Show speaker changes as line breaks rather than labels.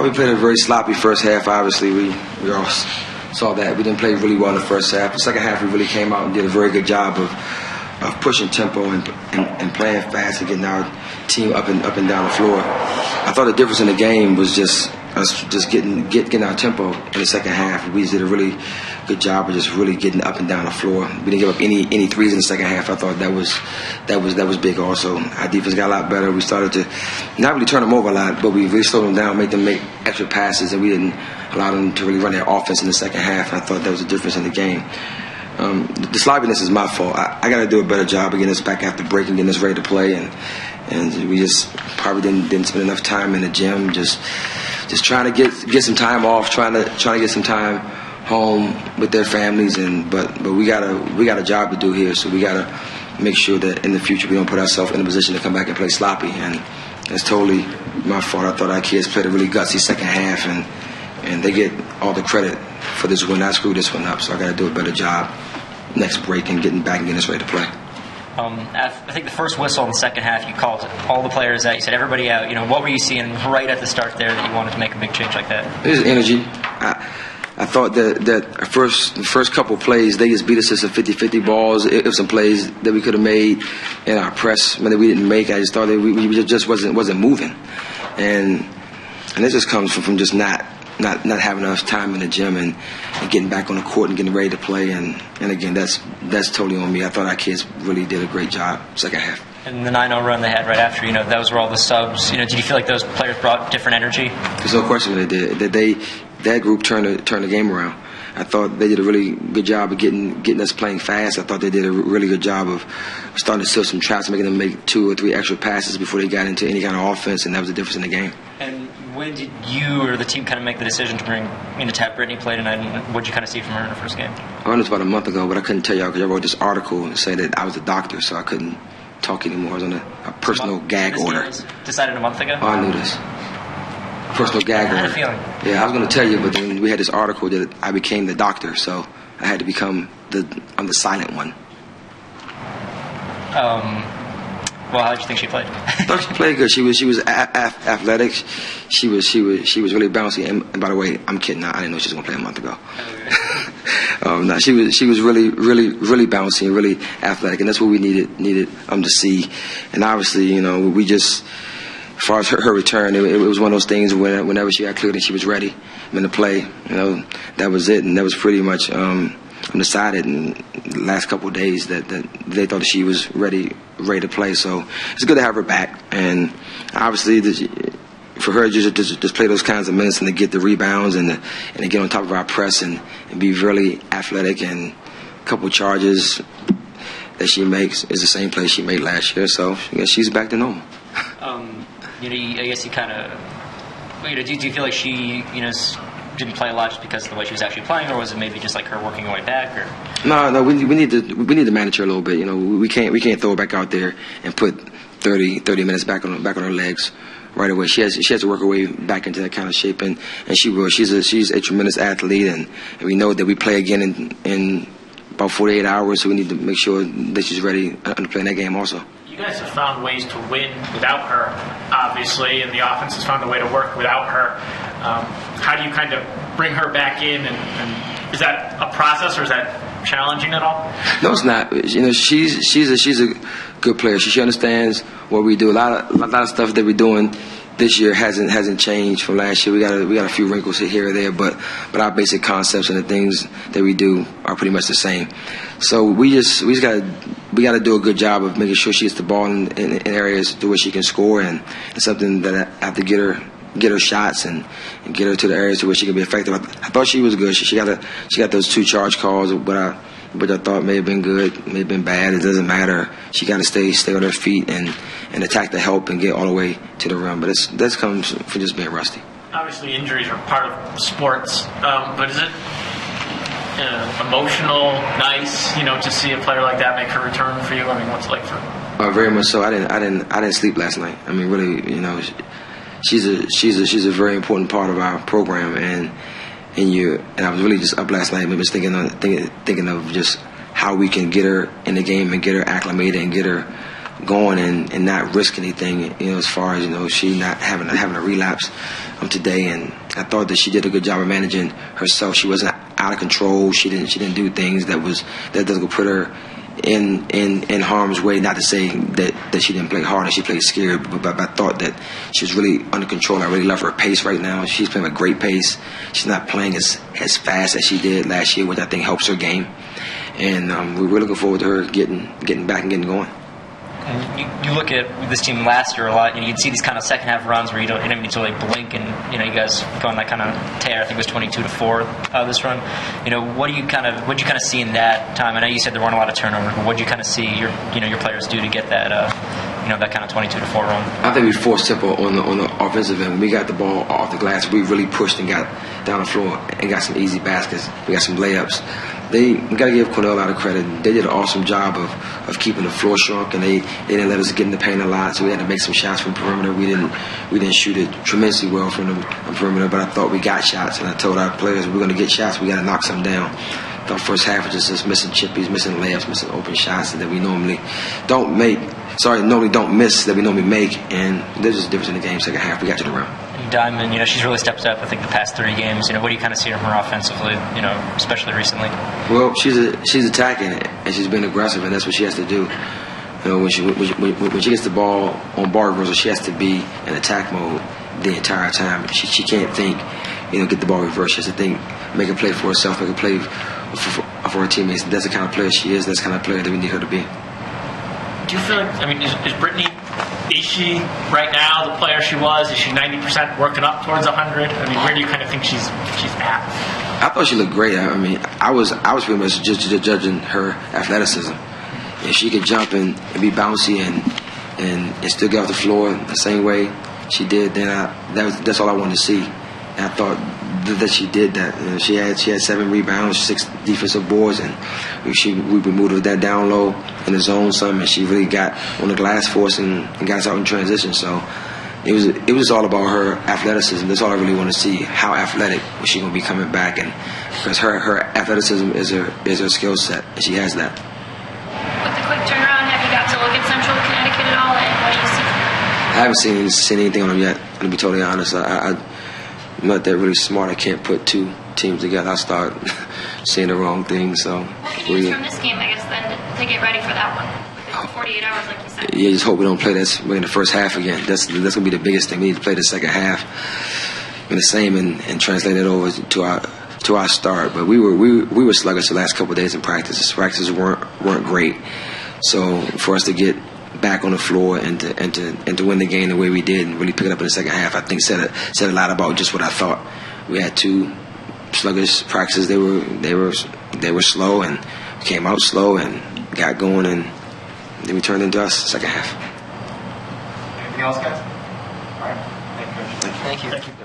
thought we played a very sloppy first half. Obviously, we all saw that. We didn't play really well in the first half. The second half, we really came out and did a very good job of pushing tempo and playing fast and getting our team up and down the floor. I thought the difference in the game was just us just getting our tempo in the second half. We did a really good job of just really getting up and down the floor. We didn't give up any threes in the second half. I thought that was big also. Our defense got a lot better. We started to not really turn them over a lot, but we really slowed them down, made them make extra passes, and we didn't allow them to really run their offense in the second half. And I thought that was a difference in the game. The sloppiness is my fault. I got to do a better job of getting us back after break and getting us ready to play. And we just probably didn't spend enough time in the gym, just trying to get some time off, trying to get some time home with their families. But we got a job to do here, so we got to make sure that in the future we don't put ourselves in a position to come back and play sloppy. And it's totally my fault. I thought our kids played a really gutsy second half, and they get all the credit for this win. I screwed this one up, so I got to do a better job next break and getting back and getting us ready to play.
I think the first whistle in the second half, you called all the players out. You said everybody out. What were you seeing right at the start there that you wanted to make a big change like that?
It was energy. I thought that the first couple plays, they just beat us to some 50-50 balls. It was some plays that we could have made in our press that we didn't make. I just thought that we just wasn't moving, and this just comes from just not having enough time in the gym and getting back on the court and getting ready to play. And again, that's totally on me. I thought our kids really did a great job second half.
And the 9-0 run they had right after, those were all the subs. Did you feel like those players brought different energy?
There's no question they did. That group turned the game around. I thought they did a really good job of getting us playing fast. I thought they did a really good job of starting to seal some traps, making them make 2 or 3 extra passes before they got into any kind of offense, and that was the difference in the game.
And when did you or the team kind of make the decision to bring to have Brittany play tonight? And what did you kind of see from her in her first game?
I learned this about a month ago, but I couldn't tell y'all because I wrote this article saying that I was a doctor, so I couldn't talk anymore. I was on a personal gag order.
Was decided a month ago?
Oh, I knew this. Personal gag order.
I had a feeling.
Yeah, I was going to tell you, but then we had this article that I became the doctor, so I had to become I'm the silent one.
Well, how did you think she played?
I thought she played good. She was athletic. She was really bouncy. And by the way, I'm kidding. I didn't know she was going to play a month ago. No, she was really bouncy and really athletic, and that's what we needed to see. And obviously, we just, as far as her return, it was one of those things whenever she got cleared and she was ready to play, that was it. And that was pretty much decided in the last couple of days that they thought that she was ready to play. So it's good to have her back. And obviously, for her just play those kinds of minutes and to get the rebounds and to get on top of our press and be really athletic, and a couple of charges that she makes is the same play she made last year. So she's back to normal.
I guess you kind of, do you feel like she, didn't play a lot just because of the way she was actually playing, or was it maybe just like her working her way back? Or
no, we need to manage her a little bit. We can't throw her back out there and put 30 minutes back on her legs right away. She has to work her way back into that kind of shape, and she will. She's a tremendous athlete, and we know that we play again in about 48 hours, so we need to make sure that she's ready to play in that game also.
You guys have found ways to win without her, obviously, and the offense has found a way to work without her. How do you kind of bring her back in, and is that a process, or is that challenging at all?
No, it's not. She's a good player. She understands what we do. A lot of stuff that we're doing this year hasn't changed from last year. We got a few wrinkles here or there, but our basic concepts and the things that we do are pretty much the same. So we got to do a good job of making sure she gets the ball in areas to where she can score, and it's something that I have to get her shots and get her to the areas to where she can be effective. I thought she was good. She got those 2 charge calls, but I thought may have been good, may have been bad. It doesn't matter. She got to stay on her feet and attack the help and get all the way to the rim. But that comes from just being rusty.
Obviously, injuries are part of sports, but is it emotional, nice, to see a player like that make her return for you? I mean, what's it like for her?
Very much so. I didn't sleep last night. I mean, really, she's a very important part of our program, and I was really just up last night, maybe just thinking of just how we can get her in the game and get her acclimated and get her going and not risk anything, as far as, she not having a relapse today. And I thought that she did a good job of managing herself. She wasn't out of control. She didn't do things that doesn't put her in harm's way. Not to say that she didn't play hard and she played scared, but I thought that she was really under control. I really love her pace right now. She's playing a great pace. She's not playing as fast as she did last year, which I think helps her game. And we're looking forward to her getting back and getting going.
And you look at this team last year a lot, and you'd see these kind of second half runs where you don't need to blink, and you guys go on that kind of tear. I think it was 22-4 this run. What do you kind of see in that time? I know you said there weren't a lot of turnovers, but what did you kind of see your players do to get that that kind of 22-4 run? I
think we forced tempo on the offensive end. When we got the ball off the glass, we really pushed and got down the floor and got some easy baskets. We got some layups. We got to give Cornell a lot of credit. They did an awesome job of keeping the floor shrunk, and they didn't let us get in the paint a lot, so we had to make some shots from perimeter. We didn't shoot it tremendously well from the perimeter, but I thought we got shots, and I told our players we're going to get shots, we got to knock some down. The first half was just missing chippies, missing layups, missing open shots that we normally don't miss, that we normally make, and there's just a difference in the game. Second half, we got to the rim.
Diamond, she's really stepped up, I think, the past 3 games. What do you kind of see from her offensively, especially recently?
Well, she's attacking it, and she's been aggressive, and that's what she has to do. When she gets the ball on bar reversal, she has to be in attack mode the entire time. She can't think, get the ball reversed. She has to think, make a play for herself, make a play for her teammates. That's the kind of player she is. That's the kind of player that we need her to be.
Do you feel like, is Brittany, is she right now the player she was? Is she 90% working up towards 100? Where do you kind of think she's at?
I thought she looked great. I was pretty much just judging her athleticism. If she could jump and be bouncy and still get off the floor the same way she did, then that's all I wanted to see. And I thought that she did that. She had 7 rebounds, 6 defensive boards, and we moved that down low in the zone some, and she really got on the glass for us and got us out in transition. So it was all about her athleticism. That's all I really want to see. How athletic is she going to be coming back? And because her athleticism is her skill set, and she has that.
With the quick turnaround, have you got to look at Central Connecticut at all, and what do you see?
I haven't seen anything on them yet. To be totally honest, I'm not that really smart. I can't put 2 teams together. I start seeing the wrong thing. So
what can you use from this game, I guess, then to get ready for that one? 48 hours, like you said.
Yeah, just hope we don't play this in the first half again. That's going to be the biggest thing. We need to play the second half in the same and translate it over to our start. But we were sluggish the last couple of days in practice. Practices weren't great. So for us to get back on the floor and to win the game the way we did and really pick it up in the second half, I think said a lot about just what I thought. We had 2 sluggish practices. They were slow, and we came out slow and got going, and then we turned into us second half.
Anything else, guys? All right. Thank you, Coach.
Thank you.